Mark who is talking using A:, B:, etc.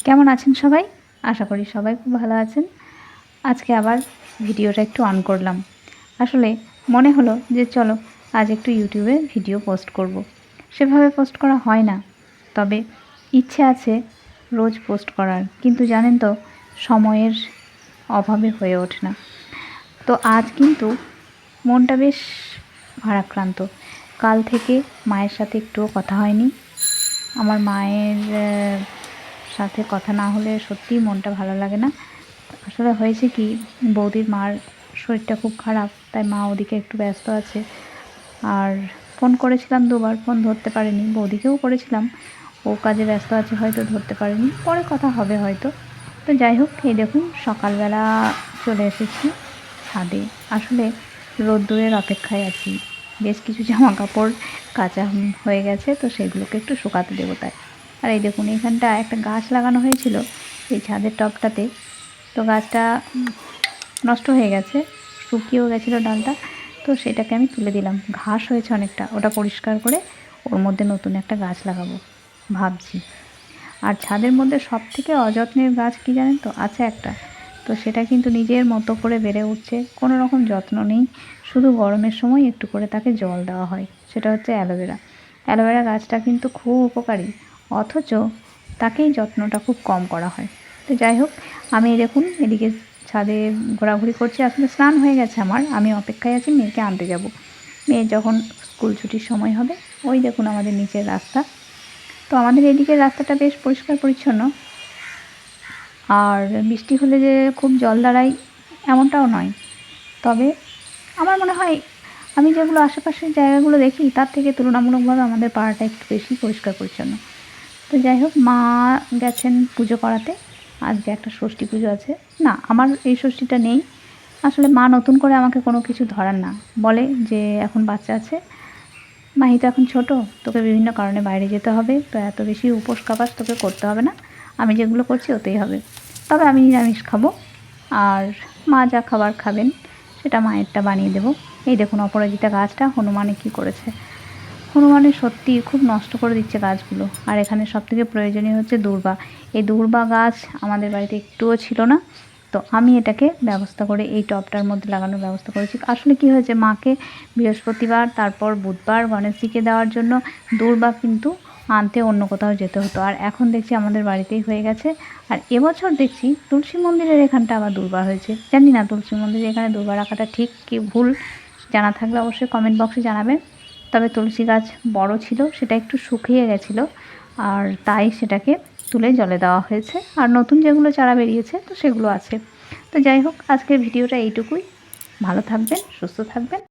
A: কেমন আছেন সবাই? আশা করি সবাই খুব ভালো আছেন। আজকে আবার ভিডিওটা একটু অন করলাম। আসলে মনে হলো যে চলো আজ একটু ইউটিউবে ভিডিও পোস্ট করব। সেভাবে পোস্ট করা হয় না, তবে ইচ্ছে আছে রোজ পোস্ট করার, কিন্তু জানেন তো সময়ের অভাবে হয়ে ওঠে না। তো আজ কিন্তু মনটা বেশ ভারাক্রান্ত। কাল থেকে মায়ের সাথে একটুও কথা হয়নি। আমার মায়ের সাথে কথা না হলে সত্যিই মনটা ভালো লাগে না। আসলে হয়েছে কি, বৌদির মার শরীরটা খুব খারাপ, তাই মা ওদিকে একটু ব্যস্ত আছে। আর ফোন করেছিলাম দুবার, ফোন ধরতে পারেনি। বৌদিকেও করেছিলাম, ও কাজে ব্যস্ত আছে, হয়তো ধরতে পারেনি, পরে কথা হবে হয়তো। তো যাই হোক, এই দেখুন সকালবেলা চলে এসেছি ছাদে। আসলে রোদ্দুরের অপেক্ষায় আছি। বেশ কিছু জামা কাপড় কাচা হয়ে গেছে, তো সেগুলোকে একটু শুকাতে দেবো তাই। আর এই দেখুন এখানটা একটা গাছ লাগানো হয়েছিল এই ছাদের টবটাতে, তো গাছটা নষ্ট হয়ে গেছে, শুকিয়েও গেছিলো ডালটা। তো সেটাকে আমি তুলে দিলাম, ঘাস হয়েছে অনেকটা, ওটা পরিষ্কার করে ওর মধ্যে নতুন একটা গাছ লাগাবো ভাবছি। আর ছাদের মধ্যে সবথেকে অযত্নের গাছ কি জানেন তো, আছে একটা, তো সেটা কিন্তু নিজের মতো করে বেড়ে উঠছে, কোনো রকম যত্ন নেই, শুধু গরমের সময় একটু করে তাকে জল দেওয়া হয়। সেটা হচ্ছে অ্যালোভেরা। অ্যালোভেরা গাছটা কিন্তু খুব উপকারী, অথচ তাকেই যত্নটা খুব কম করা হয়। তো যাই হোক, আমি দেখুন এদিকে ছাদে ঘোরাঘুরি করছি। আসলে স্নান হয়ে গেছে আমার, আমি অপেক্ষায় আছি মেয়েকে আনতে যাব। মেয়ে যখন স্কুল ছুটির সময় হবে, ওই দেখুন আমাদের নিচের রাস্তা। তো আমাদের এদিকের রাস্তাটা বেশ পরিষ্কার পরিচ্ছন্ন, আর বৃষ্টি হলে যে খুব জল দাঁড়ায় এমনটাও নয়। তবে আমার মনে হয় আমি যেগুলো আশেপাশের জায়গাগুলো দেখি তার থেকে তুলনামূলকভাবে আমাদের পাড়াটা একটু বেশি পরিষ্কার পরিচ্ছন্ন। তো যাই হোক, মা গেছেন পুজো করাতে। আজকে একটা ষষ্ঠী পুজো আছে। না, আমার এই ষষ্ঠীটা নেই। আসলে মা নতুন করে আমাকে কোনো কিছু ধরান না, বলে যে এখন বাচ্চা আছে, মাহি তো এখন ছোট, তোকে বিভিন্ন কারণে বাইরে যেতে হবে, তো এত বেশি উপোস কাপাস তোকে করতে হবে না, আমি যেগুলো করছি ওতেই হবে। তবে আমি নিরামিষ খাবো, আর মা যা খাবার খাবেন সেটা মায়েরটা বানিয়ে দেবো। এই দেখুন অপরাজিতা গাছটা হনুমানে কী করেছে। হনুমানের সত্যি খুব নষ্ট করে দিচ্ছে গাছগুলো। আর এখানে সবথেকে প্রয়োজনীয় হচ্ছে দূর্বা। এই দূর্বা গাছ আমাদের বাড়িতে একটুও ছিল না, তো আমি এটাকে ব্যবস্থা করে এই টবটার মধ্যে লাগানোর ব্যবস্থা করেছি। আসলে কি হয়েছে, মাকে বৃহস্পতিবার তারপর বুধবার গণেশজিকে দেওয়ার জন্য দূর্বা কিন্তু আনতে অন্য কোথাও যেতে হতো, আর এখন দেখছি আমাদের বাড়িতেই হয়ে গেছে। আর এবছর দেখছি তুলসী মন্দিরের এখানটা আবার দূর্বা হয়েছে। জানি না তুলসী মন্দিরে এখানে দূর্বা রাখাটা ঠিক কি ভুল, জানা থাকলে অবশ্যই কমেন্ট বক্সে জানাবেন। তবে তুলসী গাছ বড় ছিল, সেটা একটু শুকিয়ে গেছিলো, আর তাই সেটাকে তুলে জলে দেওয়া হয়েছে। আর নতুন যেগুলো চারা বেরিয়েছে তো সেগুলো আছে। তো যাই হোক, আজকের ভিডিওটা এইটুকুই। ভালো থাকবেন, সুস্থ থাকবেন।